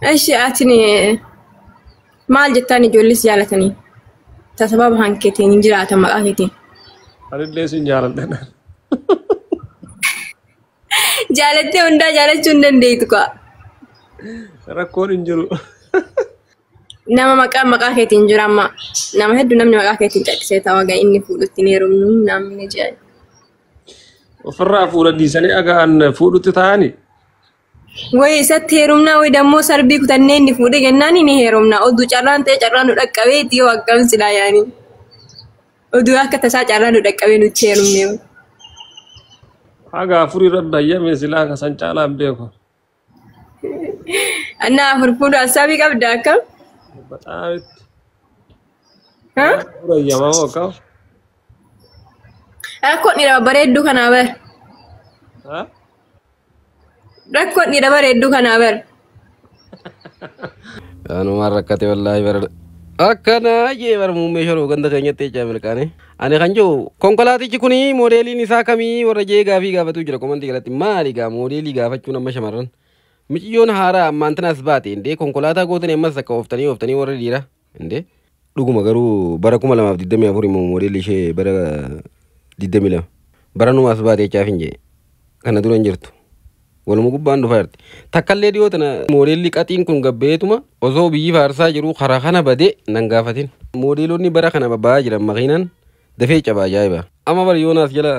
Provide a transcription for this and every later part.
إيش أتني maal jettani ijoollis jaalatanii tasababa hankeetiin jiraatan maqaa keetiin Anillee sin jaaladha. jaalattee hundaa jaalachuu hin dandeettu kaa Rakkoon hin jiru. nama maqaa keetiin jira amma nama hedduu namni maqaa keetiin caqisee ta'a wagaa inni fuudhutti ni heerumnu namni jedhan Ofirraa fuudha dhiisanii agaan fuudhutti ta'anii. wayi isatti heerumnaa wayi dammoo sarbii kutannee inni fuudhe jennaan ni heerumnaa oduu carraan ta'e carraan nu dhaqqabeeti yoo akkam silaa yaanii oduu akka tasaa carraan nu dhaqqabee nutti heerumne Haga afurii irratti hayyame silaa kasan caalaan beeku. annaa afur fuudhu asaabii qabda akkam Baxaawitti. haa Furayyamaa moo akkam? rakkoon dhiira bareedduu kanaa bar Haa? rakkoon dhiira bareedduu kanaa bar Anumaan rakkate wallaahi bara akkana jee bara muummee shoroo ganda keenyatti jechaa milkaane ani kan jiru konkolaatichi kuni moodeeliin isaa kamii warra jee gaafii gaafatu jira komantii galatti maali gaa moodeelii gaafachuun amma shamarran miciyyoon haaraa ammaan tanas baate indee konkolaataa gootan ammas akka ooftanii warra dhiira indee dhuguma garuu bara 2024 immoo moodeelii ishee bara 22 bara numaas baate jechaaf hin jee kana dura hin jirtu. Walumaa gubbaan dhufaa jirti. Takkallee dhiyoo tana moodeelli qaxiin kun gabbeetuma osoo biyyi faarsaa jiru karaa kana badee nan gaafatin. Moodeelonni bara kana babba'aa jiran makiinaan dafee cabaa ajaa'iba. Amma bara yoonaas jala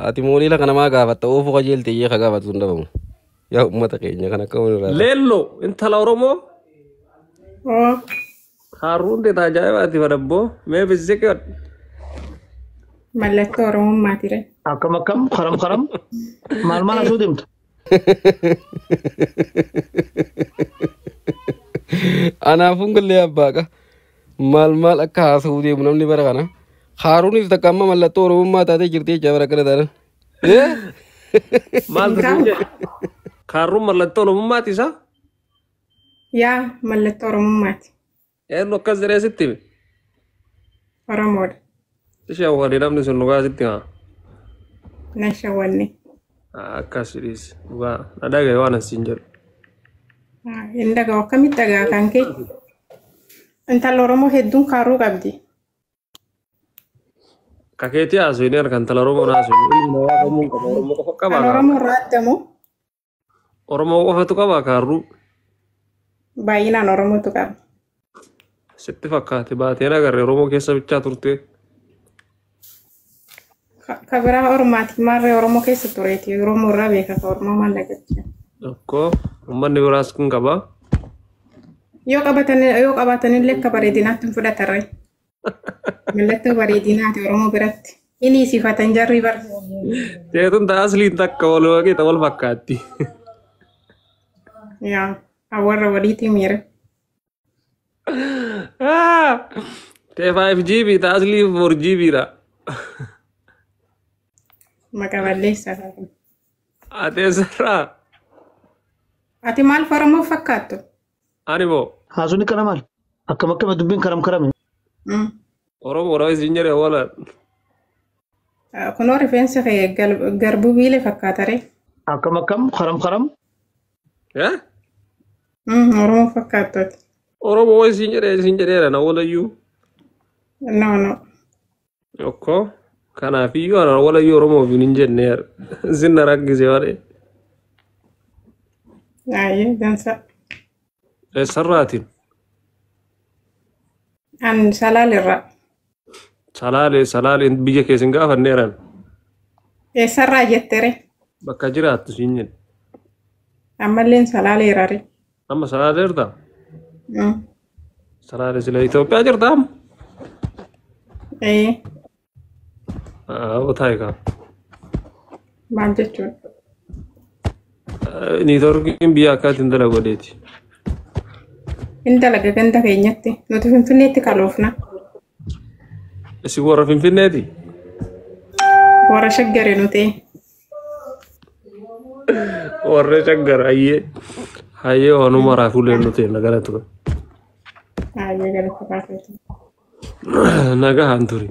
ati moodeela kana maa gaafatta oofuu qajeelte iyyee ka gaafatu sun dhabamu. Yaa uummata keenya kan akka wani irraa. Leello intala Oromoo. Harruun deetaa ajaa'ibaati badabboo mee bisisee qe'adhu. Mallattoo Oromummaati re. Akkam karam maal asuu deemtu? Anaafuun gallee abbaaqa maal akka haasa'uu deemu namni bara kana haaruunis takka amma mallattoo Oromummaa taatee jirti jechaa bara kana taana. Maal taatee harruun mallattoo Oromummaati isaa? Yaa mallattoo Oromummaati. Eenyu akkas jedhee sitti hime? Oromoodha. Ishee awwaalii namni sun dhugaa sitti haa? Na shawwanne. Akkas jedhis dhugaa na dhagaye waan asiin jedhu. Hin dhagahu akkamitti dhagaa kan kee? Intalli Oromoo hedduun kaaruu qabdi. Kakeetii haasawinee harka intala Oromoo haasawinee ilmi namaa kamuu qaba Oromoo qofa qaba. Kan Oromoo irraa addamu Oromoo qofatu qaba kaarruu. baay'inaan Oromootu qaba. Sitti fakkaate baateen agarre Oromoo keessa bichaa turte. Ka biraa Oromaati maarree Oromoo keessa tureeti. Oromoo irraa beeka ka Oromoo maal dhagacha. Tokko uummanni biraas kun qaba. Yoo qabaatanillee akka bareedinaatti hin fudhatarre. Mallattoo bareedinaati Oromoo biratti. Inni sifatan jarri bar. Teetun ta'a asliin takka wal waaqeeta wal fakkaatti. Yaa warra waliitii miira. Tee 5GB ta'a aslii 4GB dha. Maqaa balleessaa. Atee sarraa. Ati maal Oromoo fakkaattu? Ani moo Haasuni kana maal? Akkam dubbiin karam. Oromoo isin jedhee oolan. Kunoo rifeensa kee garbuu biilee fakkaatare. Akkam karam. Oromoo fakkaattooti. Oromoo isin jedheera na walayyuu. No. Tokko kanaafiyyuu ana walayyuu Oromoof hin jenne sinna rakkise waree. Ayyee dansa. Eessarraatiin? An Salaalirraa. Salaaleen biyya keessan gaafanneeran. Eessarraa jettere? Bakka jiraattu siin jedhe. Ammalleen Salaaleerari. Amma Salaaleertaa? Salaalee sila Itoophiyaa jirtaa? Otaa egaa. Maal jechuudha? Niitoorkiin biyya akkaatiin dalagu godheeti. Inni dalaga ganda keenyatti. Nuti Finfinneetti kaloofna. Isin warra Finfinneeti? Warra shaggare nuti. Warra shaggar hayyee oonuma raafuuleen nuti nagala ture. Ayyee galata baafeeti. Nagahaan turi.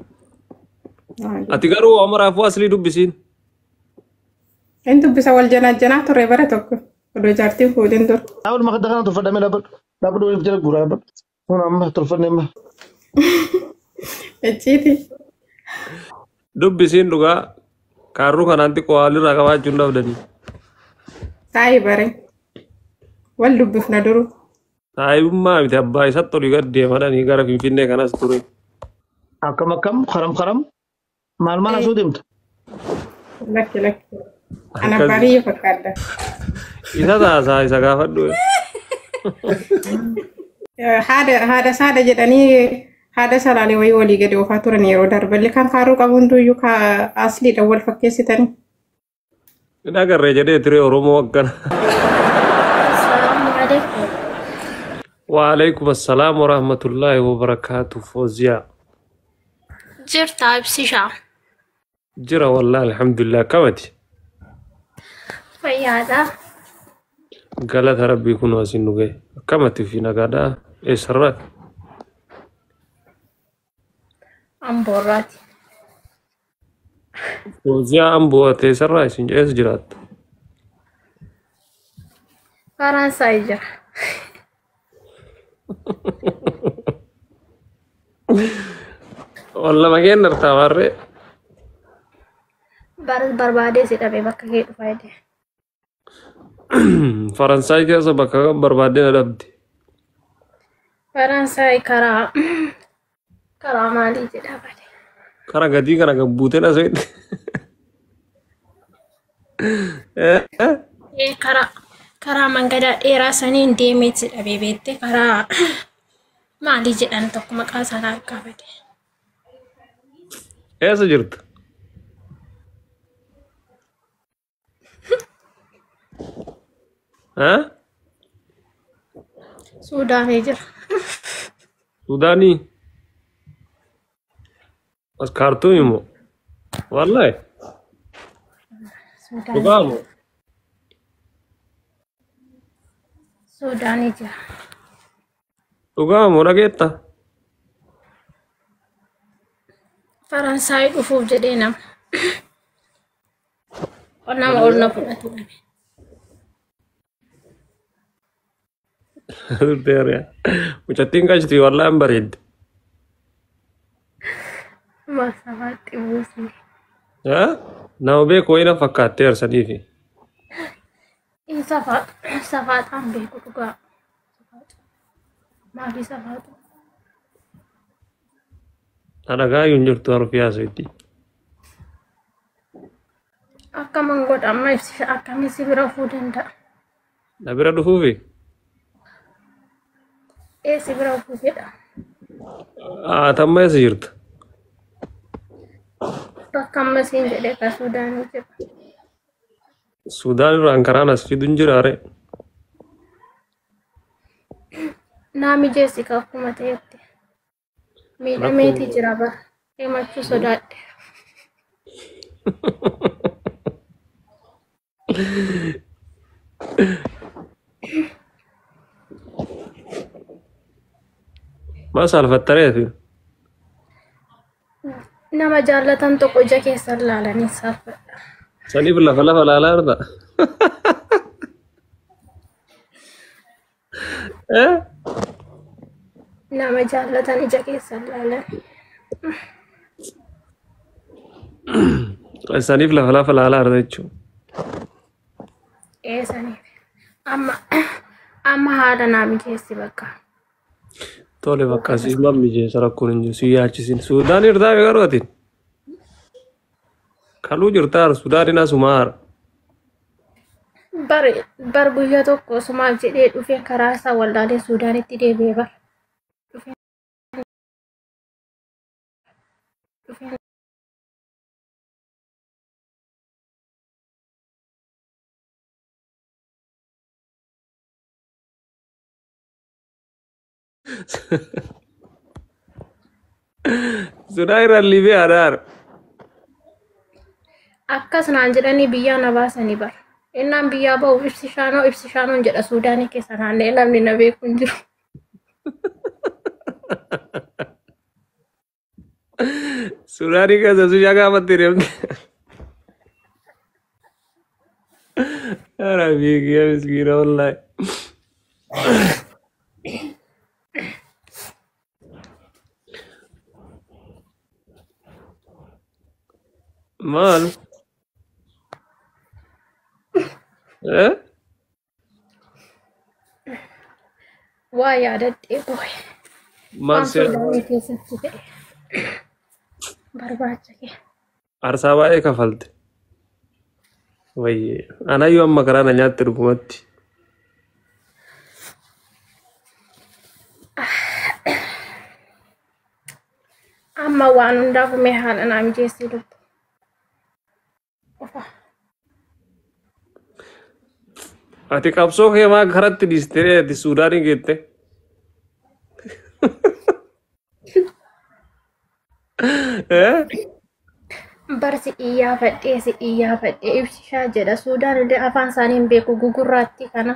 Ati garuu ooma raafuu aslii dubbisiin? Inni dubbisa wal janaa ture bara tokko. Odoo jaartiin fuudhin dur. أول ما دخلنا ترفض من لابد لابد وين بجلك برا لابد هنا أما ترفضني ما Ejjiiti. Dubbisiin dhugaa kaarruu kanaan xiqqoo haalirraa qabaachuun dhabdanii. Taa'ii bare. Wal dubbifna duru. Taa'ibummaa miti abbaa isatti olii gad deemadhanii gara Finfinnee kanas ture. كم خرم مال ما نسود إمتى Lakki lakki. Ana barii fakkaadda. Isa taasaa isa gaafadhu. Haadha saada jedhanii haadha salaalee wayii walii gadi oofaa turan yeroo darballi kan kaaruu qabu hunduyyuu asliidha wal fakkeessitanii. Hin agarree jedhee ture Oromoo akkana. Assalamualaikum. Waalaikum assalaam warahmatullaahi wabarakaatu Fooziyaa. Jirta ibsishaa. Jira wallaahi alhamdulillah kamati. Fayyaadha. Galata rabbii kun asiin dhugee akkamatti fi nagaadhaa eessarraa Amboorraati. Fooziyaa amboo ati eessarraa isin eessa jiraattu? Faransaay jira. Wallama kennartaa warree. Barbaadee si dhabee bakka kee dhufaa jedhee. Faransaay keessa bakka kan barbaadde na dhabde. Faransaay karaa maalii jedhaa bade. Kara gatii kana gabbuutee na seete. Karaa mangadaa dheeraa saniin deemee si dhabee beekte karaa maalii jedhan tokko maqaa isaa argaa bade. Eessa jirtu? Suudaanii jira. Suudaanii? As kaartuum immoo? Wallaahi? Dhugaa moo? Suudaanii jira. Dhugaa moo dhageetta? Faransaay dhufuuf jedhee nama ol na fudhatu dhabe. Mucattiin qashtii wallaahi hin bareedde. Masafaatti buusni. Nama beeku wayina fakkaattee arsaniifi. Safaaxaan beeku dhugaa. Maalii safaatu? Dhagaa hin jirtu harfiyaa seetti. Akkaman godha amma ibsisha akkamii si bira dhufuu danda'a? Na bira dhufuufi? Si bira dhufuu fedha. Tamma eessa jirta? Bakka amma siin jedhee ka Suudaanii jira. Suudaan irraa Ankaraan as fiduun jiraare. Naa mijeessi ka akkuma ta'etti. Miidhameeti jira bara. Himachuu sodaadhe. Maal saalfattareeti? Nama jaallatan tokko ija keessa ilaalanii saalfadha. Saniif lafa laalaa jirta? Nama jaallatan ija keessa ilaalan. Saniif lafa laalaa jirta jechuudha. Saniif. Amma haadha naa mijeessi bakka. Tole bakka si mijeessa rakkoon hin jiru si yaachisin. Suudaan irraa garuu ati kaluu jirtaar Suudaaniin asumaara. Bar guyyaa tokko sumaaf jedhee dhufee karaa isaa wallaalee Suudaanitti deebi'ee bar. Suudaan irraa liibee adaara. Akkas naan jedhanii biyyaa na baasanii bara. Innaan biyyaa ba'u ibsishaanoon jedha Suudaanii keessa naannee namni na beeku hin jiru. Suudaanii keessa su shagaa amatti deemte. Rafiq ya miskina wallahi. Mal? Eh? Waa yaadadhee boy. Mal Waan sir Suudaanii keessatti ta'e barbaacha kee. arsaa baay'ee kafalte. Wayye. Anayyuu amma karaa na nyaatte dhugumatti. Amma waan hundaaf mee haala naa mijeessee lubbu. Ofa. Ati qabsoo kee maa karatti dhiistee ati Suudaanii geette? Eh? Barsi iyyaafadhee ibsishaa jedha. Suudaan illee afaan isaanii hin beeku gugurraatti kana.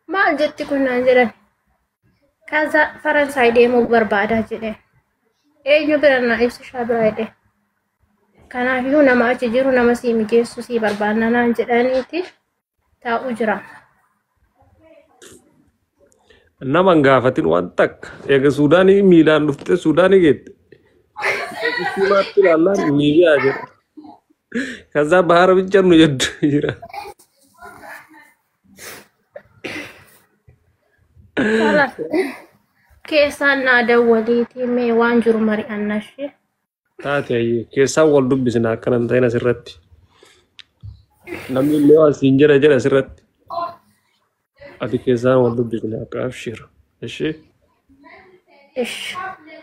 Maal jetti kun naan jedhan. Kaza Faransaay deemuu barbaadaa jedhe. Eenyu bira na ibsishaa bira jedhe. Kanaafiyyuu nama achi jiru nama sii mijeessu sii barbaanna naan jedhaniiti taa'u jira. Nama hin gaafatin waan takka. Eega Suudaanii miilaan dhuftee Suudaanii geette. Suudaatti ilaallaan miidiyaa jedha. Kaza bahara bicha nu jedhu jira. Kalaaf keessaan naa dawwaliitii mee waan jiru mari'annashee. Taate ayyee keessaan wal dubbisna akkana hin ta'in asirratti. Namni illee waan siin jedha jedha asirratti. Ati keessaan wal dubbisna akka abshir. Ishee Ish.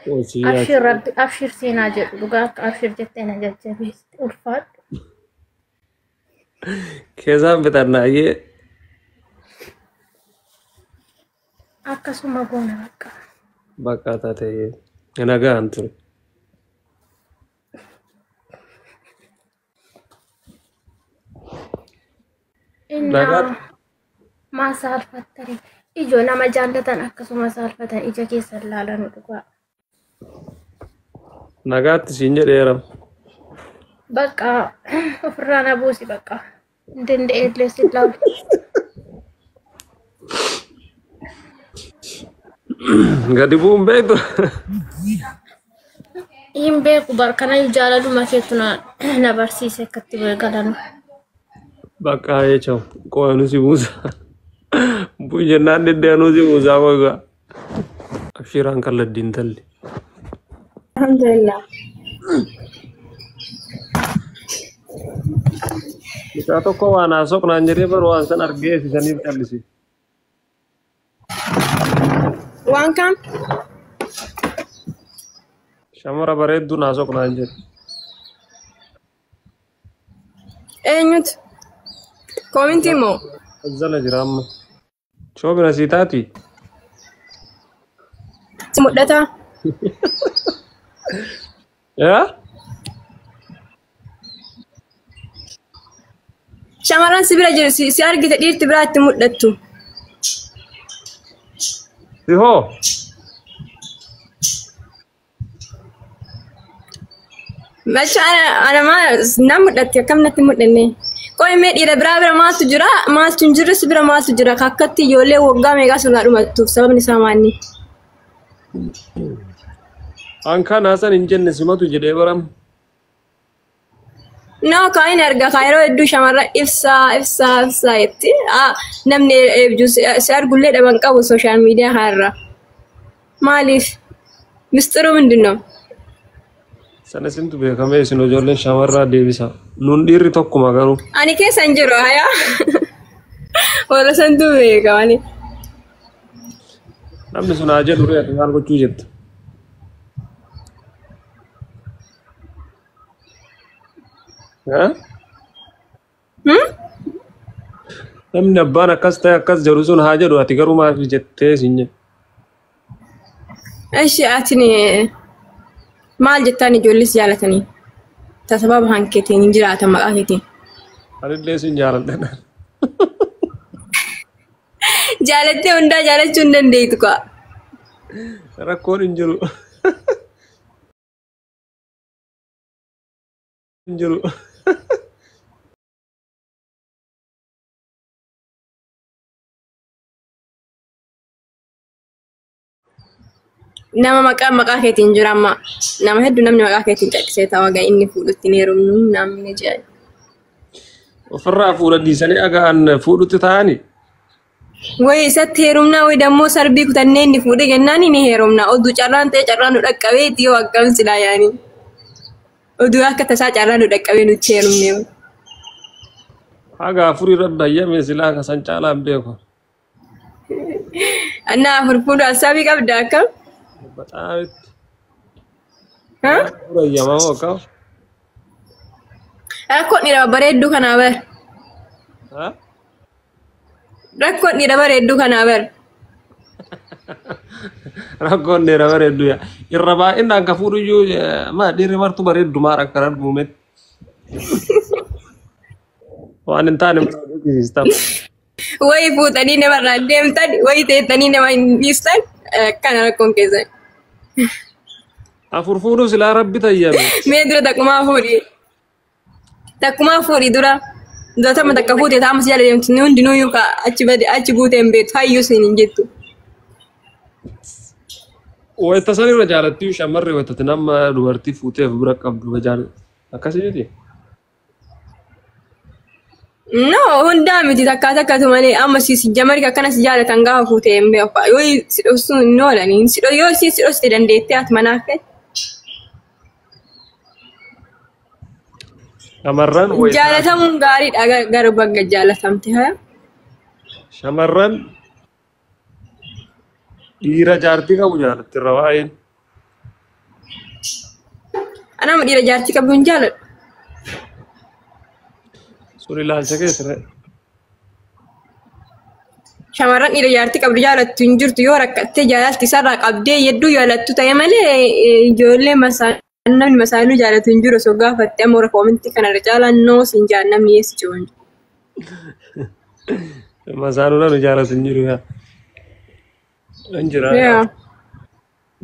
hojii Abshir rabbi abshir seenaa jedhu dhugaa akka abshir jettee na jajjabeesti ulfaadhu. keessaan bitanna ayyee. Akkasuma goona bakka. Bakka taate ayyee. Nagaan ture. Innaa Nagaan maa saalfattani ijoo nama jaallatan akkasuma saalfatan ija keessan laalanu dhugaa. nagaatti siin jedheera. Bakka ofirraa na buusi bakka. Danda'e illee si laalu. Gadi bu'uun beektu. Hin beeku barkana jaalaluma keetu na barsiise akkatti galanu. Bakka jechuun qo'anu si buusa. Bu'u jennaan deddeebi'anuu si buusaa qo'aa. Abshiraan kalladdiin talli. Alhamdulillah. Isaa tokko waan haasofnaan jedhee baruu waan san argee sisaniif callisi. Waan kam? Shamara bareedduun haasofnaan jedhe. Eenyutu? Koomintii moo? Azzala jira amma. Shoobina sii taati. Si mul'ata? Yaa? Shamarran si bira jiru si argite dhiirti biraa itti mul'attu. Si hoo? Macha ana na mul'atti akkam natti mul'anne. Qoy mee dhiira biraa bira maaltu jira? Maaltu hin jirre si bira maaltu jira? Akkatti ijoollee waggaa meeqaa sunaa dhumattuuf sababni isaa maali? Ankaan haasan hin jenne simatu jedhee baram. No, kain erga kan yeroo hedduu shamarran ibsaa jetti. Namni si argullee dhaban qabu sooshaal miidiyaa kanarra. Maaliif? Mistiruu mindin ነው? Sana isintu beekamee isin ijoolleen shamarraa deebisa. Nuun dhiirri tokkuma garuu. Ani keessa hin jiru hayaa. Warra santu beekamani. Namni sun haa jedhu reetu maal gochuu jetta. Namni abbaan akkas ta'e akkas jedhu sun haa jedhu ati garuu maaf jettee siin jedhe. Eshi atini maal jettaan ijoollis jaalatanii? Ta sababa hankeetiin hin jiraatan maqaa keetiin. Anillee siin jaaladha. Jaalattee hundaa jaalachuu hin dandeettu kaa. Rakkoon hin jiru. Hin jiru. nama maqaa keetiin jira amma nama hedduu namni maqaa keetiin callisee ta'a wagaa inni fuudhutti ni heerumnu namni jedhan. Ofirraa fuudha dhiisanii agaan fuudhutti ta'anii. Wayi isatti heerumnaa wayi dammoo sarbii kutannee inni fuudhe jennaan ni heerumnaa oduu carraan ta'e carraan nu dhaqqabeeti yoo akkam silaa yaani. Oduu akka tasaa carraan nu dhaqqabee nutti heerumne. Haga afurii irratti hayyame silaa kasan caalaan beeku. Anna afur fuudhu asaabii qabda akkam? Baxaamitti. Haa? Furayyamaa moo akkam? Rakkoon dhiira bareedduu kanaa bar. Haa? Rakkoon dhiira bareedduu kanaa bar. Rakkoon dhiira bareedduu yaa. Irra baay'inaan ka fuudhu iyyuu maa dhiirri martu bareeddu maa akka arguumetti. Waan hin taane maa agarsiistaa. Wayi fuutanii namarraa deemtan wayi teettanii nama hin dhiistan kana rakkoon keessan. Afur fuudhu silaa rabbi tayyame. Mee dura takkumaa fuudhi. Takkumaa fuudhi dura. Dootama takka fuute taamas jala deemtu hundinuu yuuka achi buutee hin beektu hayyuu siin hin jettu. Wayita san irra jaalattii shamarree wayitatti nama dubartii fuuteef bira qabdu jaalatti. Akkasii jetii? No, hundaa miti takkatu malee amma jamari akkanas jaalatan gaafa fuutee hin beeku. Yoo sidhoosuun hin oolanii yoo sidhoosite dandeettee ati manaa akka. Shamarran Jaalatamuun gaariidha gara bagga jaalatamte haa. Shamarran dhiira jaartii qabu jaalatti irra waa'een. Anama dhiira jaartii qabu hin jaaladhu. Sun ilaalcha keessa. Shamarran dhiira jaartii qabdu jaalattu hin jirtu yoo rakkattee jaalatti isarraa qabdee hedduu jaalattu ta'e malee ijoollee namni masaaluu jaalatu hin jiru osoo gaafatte amma koominti kanarra caalaan noos hin namni eessi jiru. Masaaluu namni jaalatu hin jiru yaa. Anjira.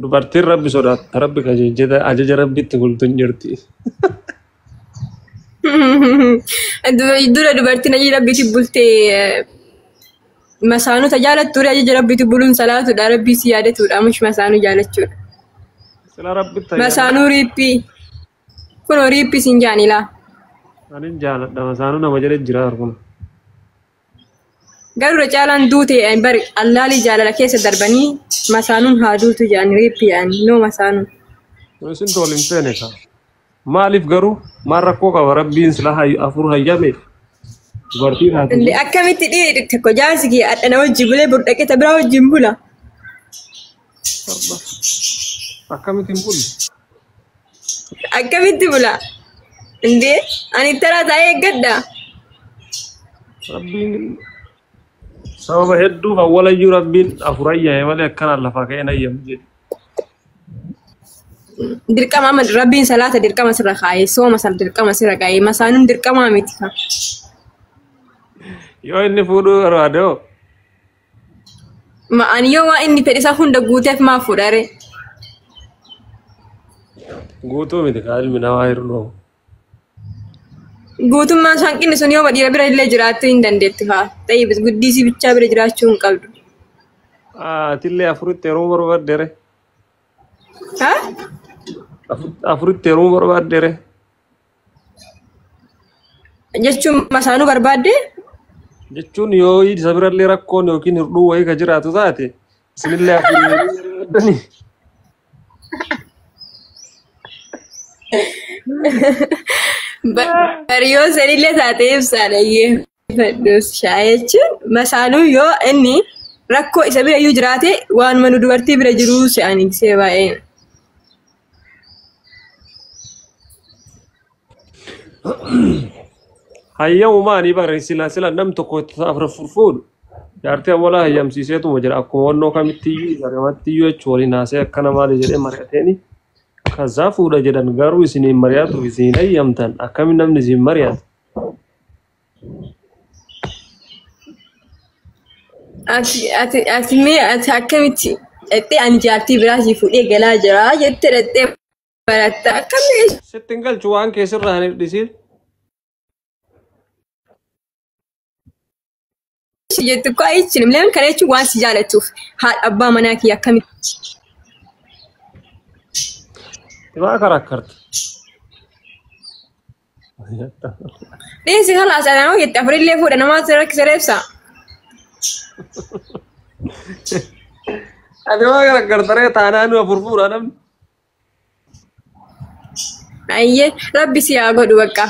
Dubartiin rabbi sodaata rabbi kajeejjeta ajaja rabbitti bultu hin jirti. Dura dubartiin ajaja rabbitti bultee masaanuu tajaalattu ajaja rabbitti buluun salaatudha rabbii si yaadatudha mush masaanuu jaalachuudha. Sila rabbitti Masaanuu riippii kunoo riippii siin jaanilaa. Ani jaaladha masaanuu nama jedhe jira arguma. Garuu caalaan duute bari allaalii jaalala keessa darbanii masaanuun haa duutu jedhan riippii jedhan noo masaanuu. Isin tool hin feene kaa. Maaliif garuu maal rakkoo qaba rabbiin sila afur hayyame. Dubartiin haati. Akkamitti dhiiri tokko jaarsi kee adhana wajji bulee burdaqeeta biraa wajjin bula. Akkamitti hin bulli? Akkamitti bula? Indee ani taraa taa'ee eeggadha. Rabbiin sababa hedduuf awwalayyuu rabbiin afur hayyame malee akkanaan lafaa ka'een hayyamu jedhe. Dirqama amma rabbiin salaata dirqama sirra kaa'ee sooma sana dirqama sirra kaa'ee masaanuun dirqamaa miti ka. Yoo inni fuudhuu barbaade hoo? Ani yoo waa inni fedhisaa hunda guuteef maa fuudhare? Guutuu miti kaa ilmi namaa hir'uu. Guutummaan hanqinni sun yoo dhiira bira illee jiraattuu hin dandeetti haa. Ta'ee guddisii bichaa bira jiraachuu hin qabdu. Atillee afuritti yeroo barbaaddeere. Haa? Afuritti yeroo barbaaddeere. Jechuun masaanuu barbaadde? Jechuun yoo isa birallee rakkoon yookiin hir'uu wayii ka jiraatu taate isinillee afurii barbaadanii. Bariyoo sanillee taatee ibsaadha fedhus shaayechuun masaanuu yoo inni rakkoo isa bira iyyuu jiraate waan manu dubartii bira jiruu se'anii gisee baay'ee. Hayyamu maanii bare sila nam tokko afur fuudhu. Jaartii awwalaa hayyamsiiseetuma jira akkuma wannoo kamittiyyuu garamatti jechuun waliin haasee akkana maali jedhee mari'ateeni. Kaza fuudha jedhan garuu isiniin mari'atu isin hayyamtan akkami namni isin mari'atu. Ati akkamitti dhattee ani jaartii biraa si fuudhee galaa jira jettee dhattee baratta akkamitti. Sittiin galchu waan keessirraa hin hir'isiin. Jettu ko ayichi nimleen kana jechuun waan si jaalatuuf haadha abbaa manaa kiyya akkamitti. Maa karakkarte. Dhiisi kalaas anaa jettee afurillee fuudha namaatti rakkisa reebsa. Ati maa karakkartaree taanaan afurfuudha namni. Ayyee rabbi si haa godhu bakka.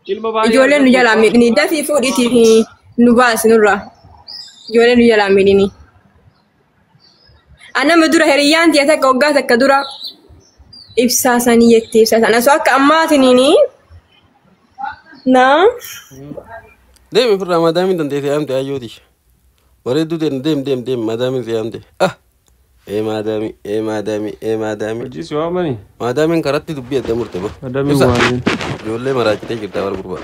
Ilma baay'ee. Ijoolleen nu jalaa miidhini dafii fuudhiitii nu baasi nurraa. Ijoolleen nu jalaa miidhini. Anama dura hiriyyaan tiya takka waggaa takka dura ibsaa sanii jettee ibsaa sana osoo akka ammaatiniini. Naa. Deemi firraa maadaamiin dandeessee yaamte ayyooti. Bareedduu ta'e deem maadaamiin si yaamte. Ah! Maadaami. Hojii si waamani. Maadaamiin karatti dubbii adda murte ba. Maadaamiin waamani. Ijoollee maraachitee jirtaa warra gurbaa.